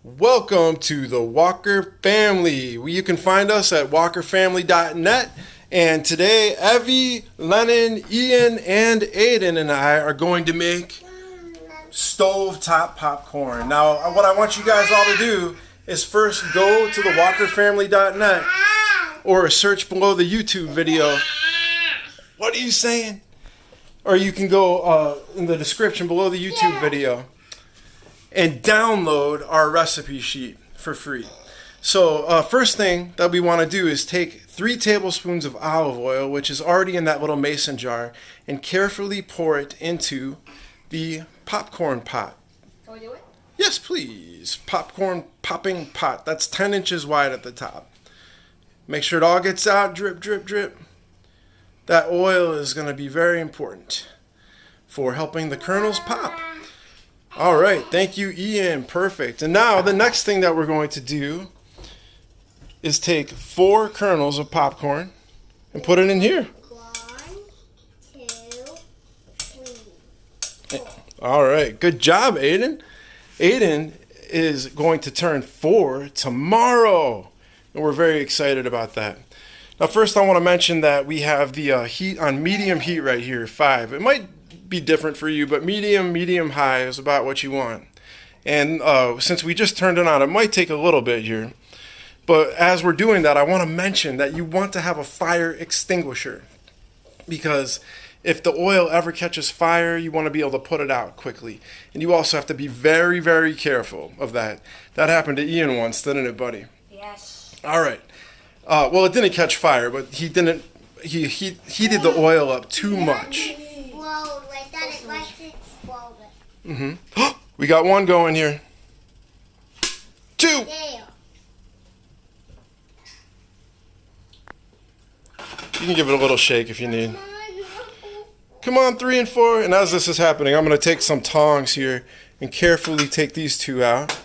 Welcome to the Walker family. You can find us at walkerfamily.net. And today, Evie, Lennon, Ian, and Aiden and I are going to make stovetop popcorn. Now, what I want you guys all to do is first go to the walkerfamily.net or search below the YouTube video. What are you saying? Or you can go in the description below the YouTube video and download our recipe sheet for free. So first thing that we want to do is take 3 tablespoons of olive oil, which is already in that little mason jar, and carefully pour it into the popcorn pot. Can we do it? Yes, please. Popcorn popping pot. That's 10 inches wide at the top. Make sure it all gets out. Drip, drip, drip. That oil is going to be very important for helping the kernels pop. All right, thank you, Ian. Perfect. And now the next thing that we're going to do is take 4 kernels of popcorn and put it in here. 1, 2, 3, 4. All right, good job, Aiden. Aiden is going to turn 4 tomorrow, and we're very excited about that. Now, first I want to mention that we have the heat on medium heat right here, 5. It might be different for you, but medium high is about what you want. And since we just turned it on, it might take a little bit here. But as we're doing that, I want to mention that you want to have a fire extinguisher, because if the oil ever catches fire, you want to be able to put it out quickly. And you also have to be very, very careful of that. That happened to Ian once, didn't it, buddy? Yes. All right. Well, it didn't catch fire, but he heated the oil up too much. We got 1 going here. 2. Yeah. You can give it a little shake if you need. Come on, 3 and 4. And as this is happening, I'm going to take some tongs here and carefully take these 2 out.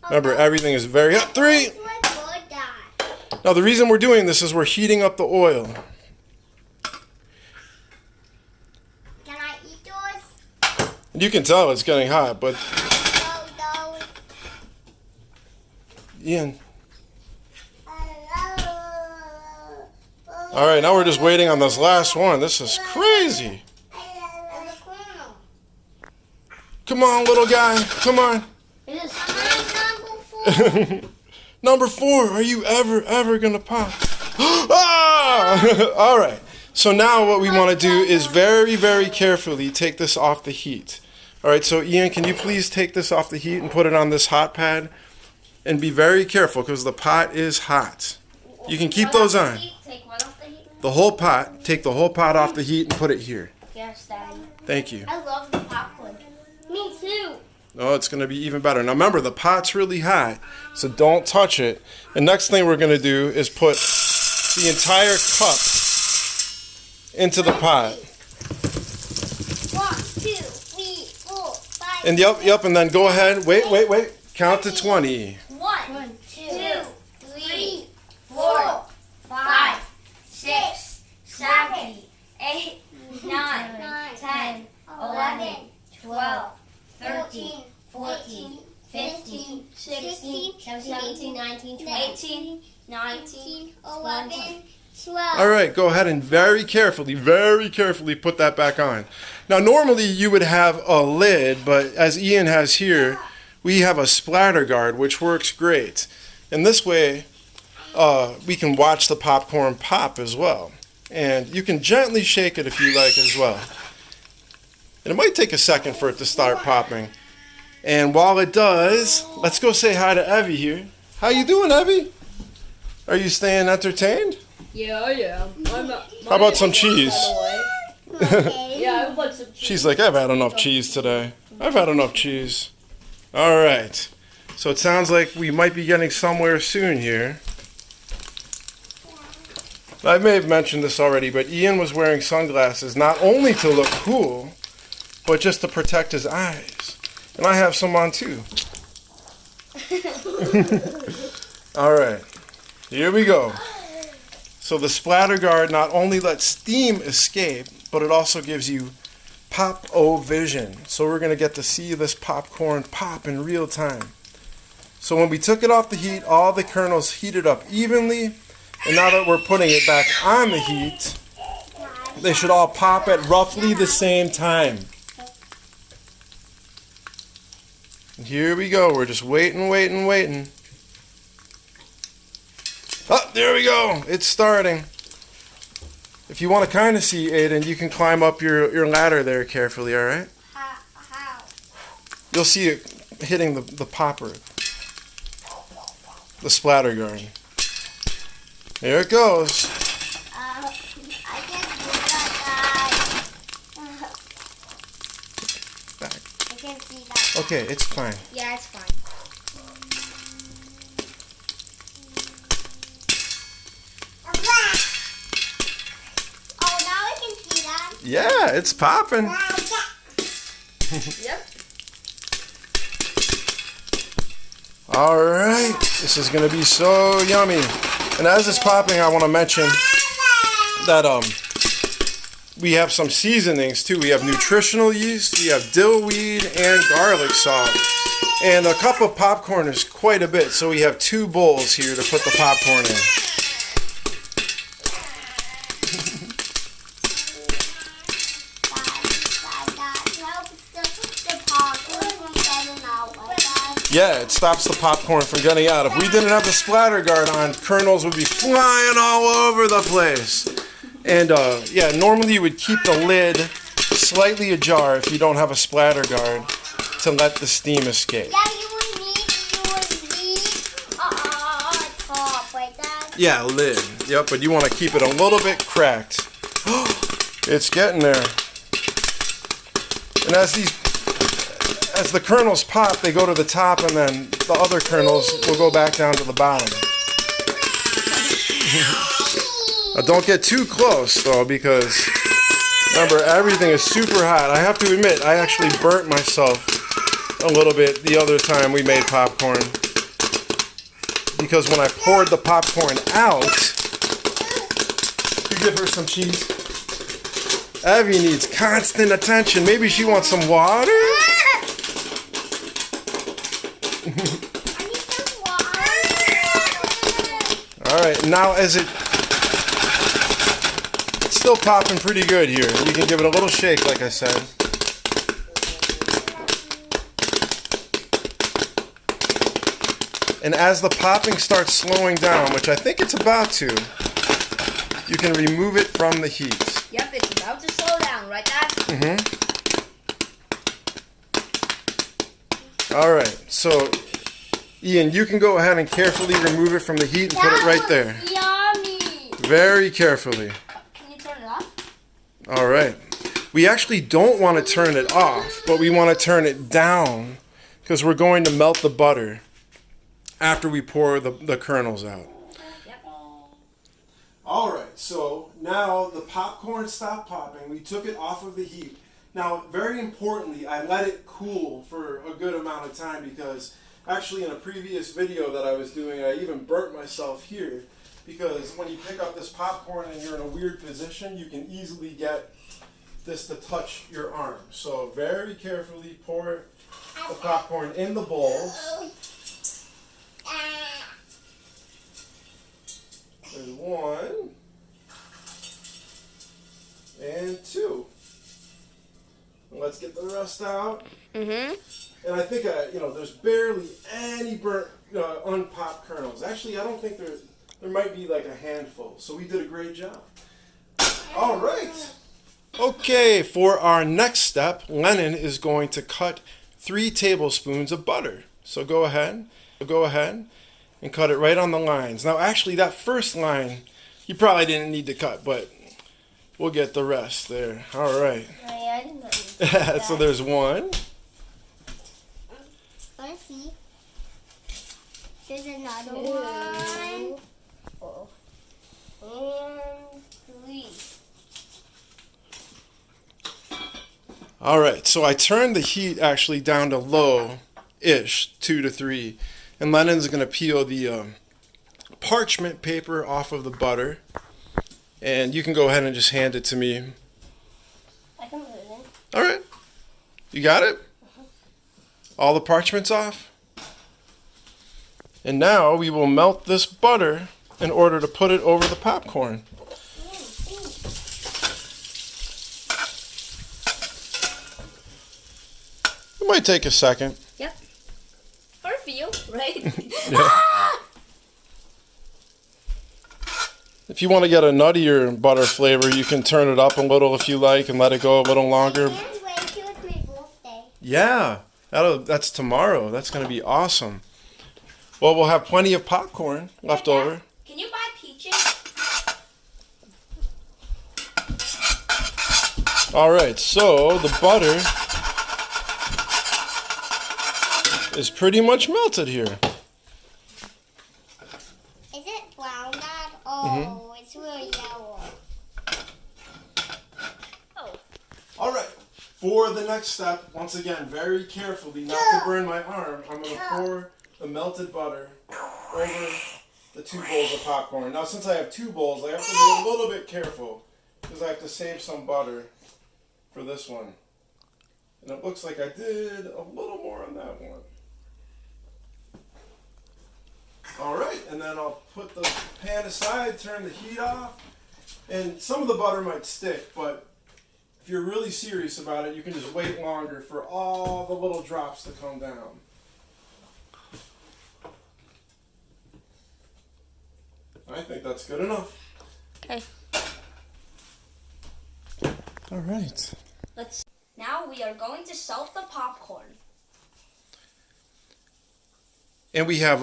Remember, everything is very hot. 3. Now, the reason we're doing this is we're heating up the oil. Can I eat yours? You can tell it's getting hot, but No. Ian. All right, now we're just waiting on this last one. This is crazy. Come on, little guy. Come on. Number 4. Are you ever gonna pop? Ah! All right. So now what we want to do is very, very carefully take this off the heat. All right. So Ian, can you please take this off the heat and put it on this hot pad? And be very careful because the pot is hot. You can keep those on. Take what off the heat? The whole pot. Take the whole pot off the heat and put it here. Yes, Daddy. Thank you. I love the popcorn. Me too. Oh, it's going to be even better. Now remember, the pot's really hot, so don't touch it. And next thing we're going to do is put the entire cup into the pot. 1, 2, 3, 4, 5. And yep, and then go ahead. Wait. Count to 20. 1, 2, 3, 4, 5, 6, 7, 8, 9, 10, 11, 12, 13, 14, 15, 16, 17, 19, 20, 18, 19, 11, 12. All right, go ahead and very carefully put that back on. Now, normally you would have a lid, but as Ian has here, we have a splatter guard, which works great. And this way, we can watch the popcorn pop as well. And you can gently shake it if you like as well. And it might take a second for it to start popping. And while it does, let's go say hi to Evie here. How you doing, Evie? Are you staying entertained? Yeah, I am. How about some cheese? Yeah, I would like some cheese. She's like, I've had enough cheese today. I've had enough cheese. All right. So it sounds like we might be getting somewhere soon here. I may have mentioned this already, but Ian was wearing sunglasses not only to look cool, but just to protect his eyes. And I have some on too. All right, here we go. So the splatter guard not only lets steam escape, but it also gives you Pop-O-Vision. So we're going to get to see this popcorn pop in real time. So when we took it off the heat, all the kernels heated up evenly. And now that we're putting it back on the heat, they should all pop at roughly the same time. And here we go. We're just waiting. Oh, there we go. It's starting. If you want to kind of see, Aiden, you can climb up your ladder there carefully, all right? How? You'll see it hitting the popper, the splatter gun. There it goes. I can't do that, Back. I can't see that. Okay, it's fine. Yeah, it's fine. Oh, now I can see that. Yeah, it's popping. Yep. All right, this is gonna be so yummy. And as it's popping, I want to mention that we have some seasonings too. We have nutritional yeast, we have dill weed, and garlic salt. And a cup of popcorn is quite a bit, so we have 2 bowls here to put the popcorn in. Yeah, it stops the popcorn from getting out. If we didn't have the splatter guard on, kernels would be flying all over the place. And yeah, normally you would keep the lid slightly ajar if you don't have a splatter guard to let the steam escape. Yeah, you would need top like that. Yeah, lid. Yep, but you want to keep it a little bit cracked. It's getting there. And as the kernels pop, they go to the top, and then the other kernels will go back down to the bottom. Now, don't get too close, though, because remember, everything is super hot. I have to admit, I actually burnt myself a little bit the other time we made popcorn, because when I poured the popcorn out, you give her some cheese. Evie needs constant attention. Maybe she wants some water? I need some water. All right, now it's still popping pretty good here. You can give it a little shake, like I said. And as the popping starts slowing down, which I think it's about to, you can remove it from the heat. Yep, it's about to slow down, right, Dad? All right, so Ian, you can go ahead and carefully remove it from the heat and put it right there. Yummy. Very carefully. Can you turn it off? All right. We actually don't want to turn it off, but we want to turn it down because we're going to melt the butter after we pour the kernels out. Yep. All right, so now the popcorn stopped popping. We took it off of the heat. Now, very importantly, I let it cool for a good amount of time because actually in a previous video that I was doing, I even burnt myself here because when you pick up this popcorn and you're in a weird position, you can easily get this to touch your arm. So very carefully pour the popcorn in the bowls. There's 1 and 2. Let's get the rest out. And I think there's barely any burnt, unpopped kernels. Actually, I don't think there might be like a handful. So we did a great job. All right. Okay, for our next step, Lennon is going to cut 3 tablespoons of butter. So go ahead and cut it right on the lines. Now, actually, that first line you probably didn't need to cut, but we'll get the rest there. All right. I didn't know. So there's 1. Let's see. There's another 1. And 3. All right, so I turned the heat actually down to low-ish, 2 to 3. And Lennon's going to peel the parchment paper off of the butter. And you can go ahead and just hand it to me. I can put it in. All right. You got it? All the parchment's off? And now we will melt this butter in order to put it over the popcorn. It might take a second. Yep. For a few, right? Yeah. If you want to get a nuttier butter flavor, you can turn it up a little if you like and let it go a little longer. And wait till it's my birthday. Yeah, that's tomorrow. That's going to be awesome. Well, we'll have plenty of popcorn left over. Can you buy peaches? All right, so the butter is pretty much melted here. Is it brown, Dad? Oh, it's really yellow. Oh. All right, for the next step, once again, very carefully, not to burn my arm, I'm going to pour the melted butter over the 2 bowls of popcorn. Now, since I have 2 bowls, I have to be a little bit careful because I have to save some butter for this one. And it looks like I did a little more on that one. All right, and then I'll put the pan aside, turn the heat off, and some of the butter might stick, but if you're really serious about it, you can just wait longer for all the little drops to come down. I think that's good enough. Okay. All right. Now we are going to salt the popcorn. And we have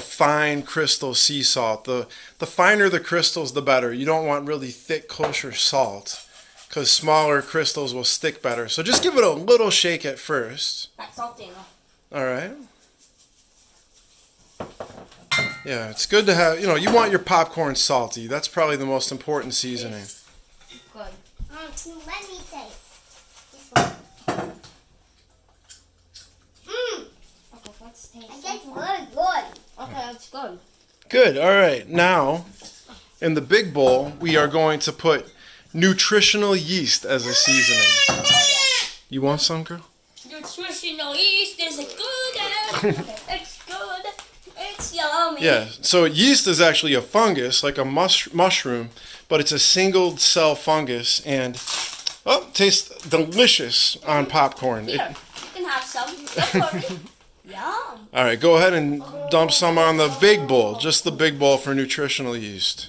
fine crystal sea salt. The finer the crystals, the better. You don't want really thick, kosher salt because smaller crystals will stick better. So just give it a little shake at first. Not salty enough. All right. Yeah, it's good to have, you want your popcorn salty. That's probably the most important seasoning. Good. Let me taste this one. Okay, let's taste. I guess really good. Okay, that's good. Good. All right. Now, in the big bowl, we are going to put nutritional yeast as a seasoning. You want some, girl? Nutritional yeast is good. It's good. It's yummy. Yeah. So yeast is actually a fungus, like a mushroom, but it's a single cell fungus, and tastes delicious on popcorn. Here, you can have some. Don't worry. Yum. All right, go ahead and dump some on the big bowl, just the big bowl for nutritional yeast.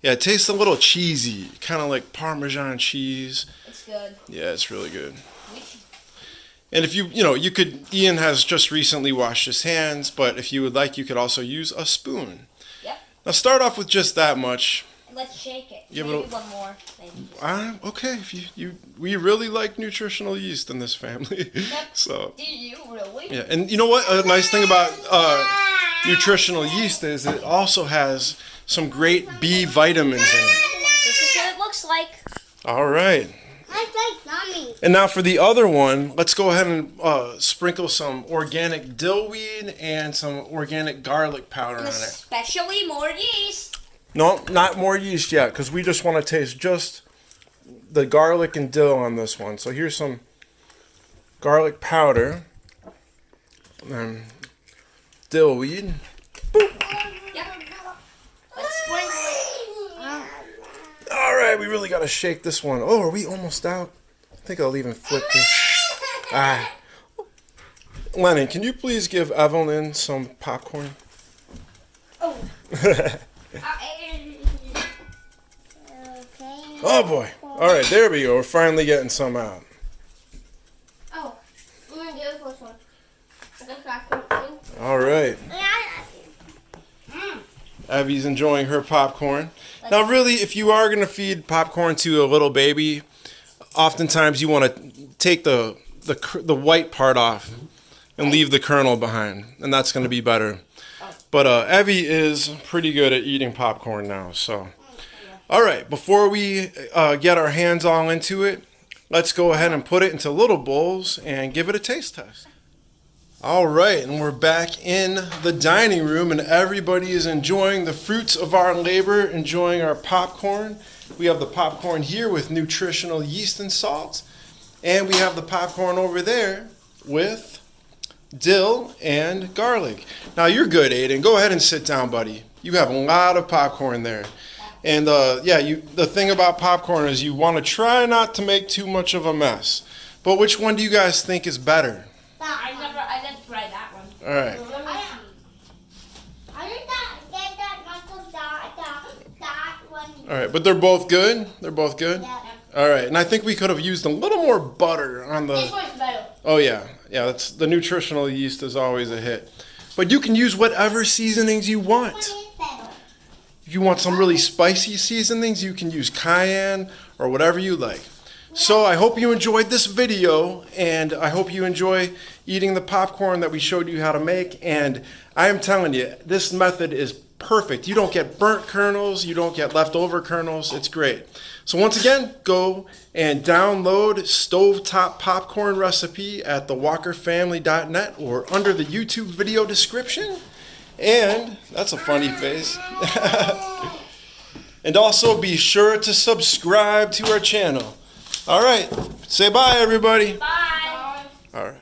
Yeah, it tastes a little cheesy, kind of like Parmesan cheese. It's good. Yeah, it's really good. And if you could, Ian has just recently washed his hands, but if you would like, you could also use a spoon. Yep. Now start off with just that much. Let's shake it. Give Maybe it one more. Maybe. Okay, if we really like nutritional yeast in this family. Yep. So. Do you really? Yeah, and you know what? A nice thing about nutritional yeast is it also has some great B vitamins in it. This is what it looks like. All right. That's like yummy. And now for the other one, let's go ahead and sprinkle some organic dill weed and some organic garlic powder on And it. especially more yeast. No, not more yeast yet, because we just want to taste just the garlic and dill on this one. So here's some garlic powder and dill weed. Yep. Let's sprinkle it. All right, we really got to shake this one. Oh, are we almost out? I think I'll even flip this. Lennon, can you please give Evelyn some popcorn? Oh. Okay. Oh, boy. All right, there we go. We're finally getting some out. Oh, I'm gonna do the first one. Okay, All right. Abby's enjoying her popcorn. Now, really, if you are going to feed popcorn to a little baby, oftentimes you want to take the white part off and leave the kernel behind, and that's going to be better. But Evie is pretty good at eating popcorn now, so. All right, before we get our hands all into it, let's go ahead and put it into little bowls and give it a taste test. All right, and we're back in the dining room, and everybody is enjoying the fruits of our labor, enjoying our popcorn. We have the popcorn here with nutritional yeast and salt. And we have the popcorn over there with dill and garlic. Now you're good, Aiden. Go ahead and sit down, buddy. You have a lot of popcorn there. And the thing about popcorn is you want to try not to make too much of a mess. But which one do you guys think is better? I didn't try that one. All right. Let me see. That one. All right, but they're both good? They're both good? Yeah. All right, and I think we could have used a little more butter on This the... one's better. Oh, yeah. Yeah, that's the nutritional yeast is always a hit. But you can use whatever seasonings you want. What is better? If you want some really spicy seasonings, you can use cayenne or whatever you like. So I hope you enjoyed this video, and I hope you enjoy eating the popcorn that we showed you how to make. And I am telling you, this method is perfect. You don't get burnt kernels, you don't get leftover kernels. It's great. So once again, go and download Stovetop popcorn recipe at thewalkerfamily.net or under the YouTube video description. And that's a funny face. And also be sure to subscribe to our channel. All right. Say bye, everybody. Bye. All right.